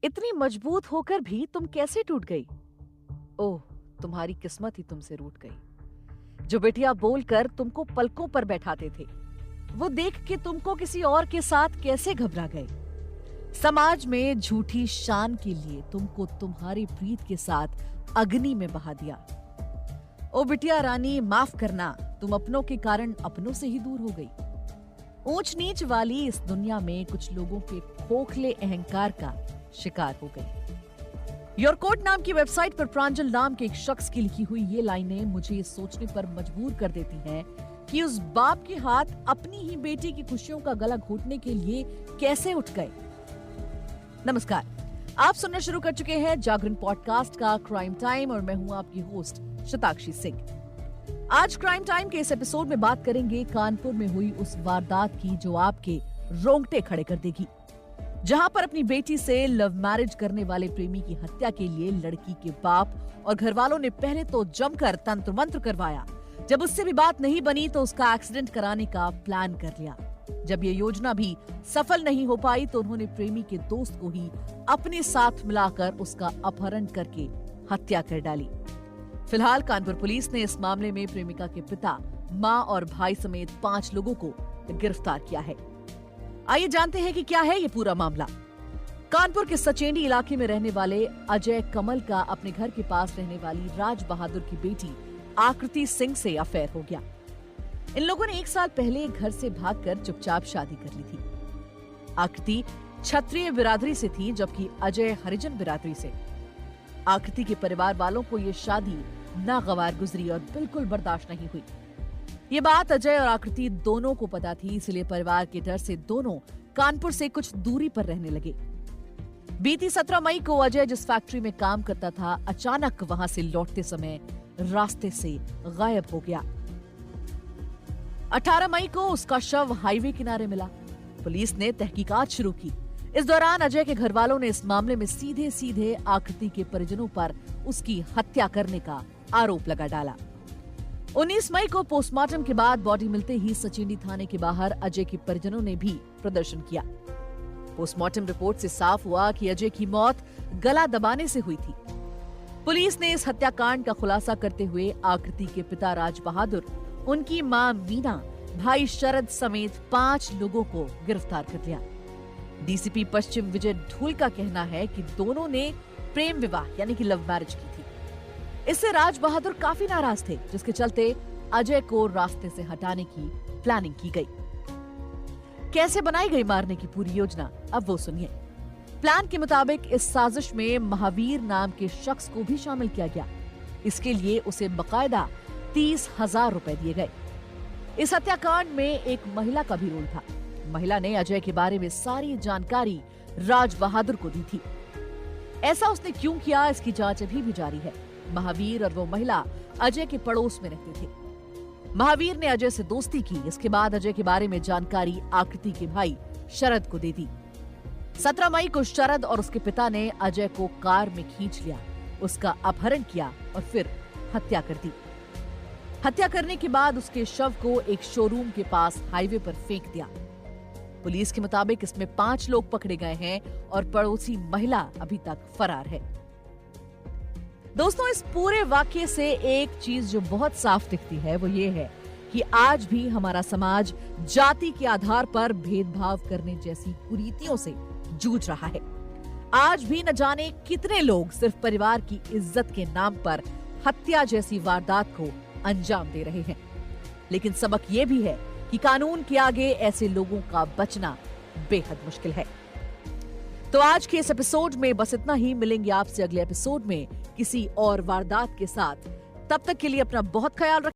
इतनी मजबूत होकर भी तुम कैसे टूट गई? ओह, तुम्हारी किस्मत ही तुमसे रूठ गई। जो बेटियां बोलकर तुमको पलकों पर बैठाते थे, वो देख के तुमको किसी और के साथ कैसे घबरा गए। समाज में झूठी शान के लिए तुमको तुम्हारी प्रीत के साथ अग्नि में बहा दिया। ओ बिटिया रानी, माफ करना, तुम अपनों के कारण अपनों से ही दूर हो गई। ऊंच नीच वाली इस दुनिया में कुछ लोगों के खोखले अहंकार का शिकार हो गई। योरकोट नाम की वेबसाइट पर प्रांजल नाम के एक शख्स की लिखी हुई ये लाइनें मुझे ये सोचने पर मजबूर कर देती हैं कि उस बाप के हाथ अपनी ही बेटी की खुशियों का गला घोटने के लिए कैसे उठ गए। नमस्कार, आप सुनना शुरू कर चुके हैं जागरण पॉडकास्ट का क्राइम टाइम और मैं हूं आपकी होस्ट शताक्षी सिंह। आज क्राइम टाइम के इस एपिसोड में बात करेंगे कानपुर में हुई उस वारदात की जो आपके रोंगटे खड़े कर देगी, जहां पर अपनी बेटी से लव मैरिज करने वाले प्रेमी की हत्या के लिए लड़की के बाप और घर वालों ने पहले तो जमकर तंत्र मंत्र करवाया। जब उससे भी बात नहीं बनी तो उसका एक्सीडेंट कराने का प्लान कर लिया। जब ये योजना भी सफल नहीं हो पाई तो उन्होंने प्रेमी के दोस्त को ही अपने साथ मिलाकर उसका अपहरण करके हत्या कर डाली। फिलहाल कानपुर पुलिस ने इस मामले में प्रेमिका के पिता, मां और भाई समेत 5 लोगों को गिरफ्तार किया है। आइए जानते हैं कि क्या है ये पूरा मामला। कानपुर के सचेंडी इलाके में रहने वाले अजय कमल का अपने घर के पास रहने वाली राज बहादुर की बेटी आकृति सिंह से अफेयर हो गया। इन लोगों ने 1 साल पहले घर से भागकर चुपचाप शादी कर ली थी। आकृति क्षत्रिय बिरादरी से थी जबकि अजय हरिजन बिरादरी से। आकृति के परिवार वालों को ये शादी नागवार गुजरी और बिल्कुल बर्दाश्त नहीं हुई। ये बात अजय और आकृति दोनों को पता थी, इसलिए परिवार के डर से दोनों कानपुर से कुछ दूरी पर रहने लगे। बीती 17 मई को अजय जिस फैक्ट्री में काम करता था, अचानक वहां से लौटते समय रास्ते से गायब हो गया। 18 मई को उसका शव हाईवे किनारे मिला। पुलिस ने तहकीकात शुरू की। इस दौरान अजय के घर वालों ने इस मामले में सीधे सीधे आकृति के परिजनों पर उसकी हत्या करने का आरोप लगा डाला। 19 मई को पोस्टमार्टम के बाद बॉडी मिलते ही सचेंडी थाने के बाहर अजय के परिजनों ने भी प्रदर्शन किया। पोस्टमार्टम रिपोर्ट से साफ हुआ कि अजय की मौत गला दबाने से हुई थी। पुलिस ने इस हत्याकांड का खुलासा करते हुए आकृति के पिता राज बहादुर, उनकी मां मीना, भाई शरद समेत 5 लोगों को गिरफ्तार कर लिया। डीसीपी पश्चिम विजय ढूल का कहना है कि दोनों ने प्रेम विवाह यानी कि लव मैरिज की थी। इससे राज बहादुर काफी नाराज थे, जिसके चलते अजय को रास्ते से हटाने की प्लानिंग की गई। कैसे बनाई गई मारने की पूरी योजना, अब वो सुनिए। प्लान के मुताबिक इस साजिश में महावीर नाम के शख्स को भी शामिल किया गया। इसके लिए उसे बकायदा 30,000 रुपए दिए गए। इस हत्याकांड में एक महिला का भी रोल था। महिला ने अजय के बारे में सारी जानकारी राज बहादुर को दी थी। ऐसा उसने क्यों किया, इसकी जांच अभी भी जारी है। महावीर और वो महिला अजय के पड़ोस में रहते थे। महावीर ने अजय से दोस्ती की। इसके बाद अजय के बारे में जानकारी आकृति के भाई शरद को दे दी। 17 मई को शरद और उसके पिता ने अजय को कार में खींच लिया, उसका अपहरण किया और फिर हत्या कर दी। हत्या करने के बाद उसके शव को एक शोरूम के पास हाईवे पर फेंक दिया। पुलिस के मुताबिक इसमें 5 लोग पकड़े गए हैं और पड़ोसी महिला अभी तक फरार है। दोस्तों, इस पूरे वाकये से एक चीज जो बहुत साफ दिखती है वो ये है कि आज भी हमारा समाज जाति के आधार पर भेदभाव करने जैसी कुरीतियों से जूझ रहा है। आज भी न जाने कितने लोग सिर्फ परिवार की इज्जत के नाम पर हत्या जैसी वारदात को अंजाम दे रहे हैं। लेकिन सबक ये भी है कि कानून के आगे ऐसे लोगों का बचना बेहद मुश्किल है। तो आज के इस एपिसोड में बस इतना ही। मिलेंगे आपसे अगले एपिसोड में किसी और वारदात के साथ। तब तक के लिए अपना बहुत ख्याल रखें।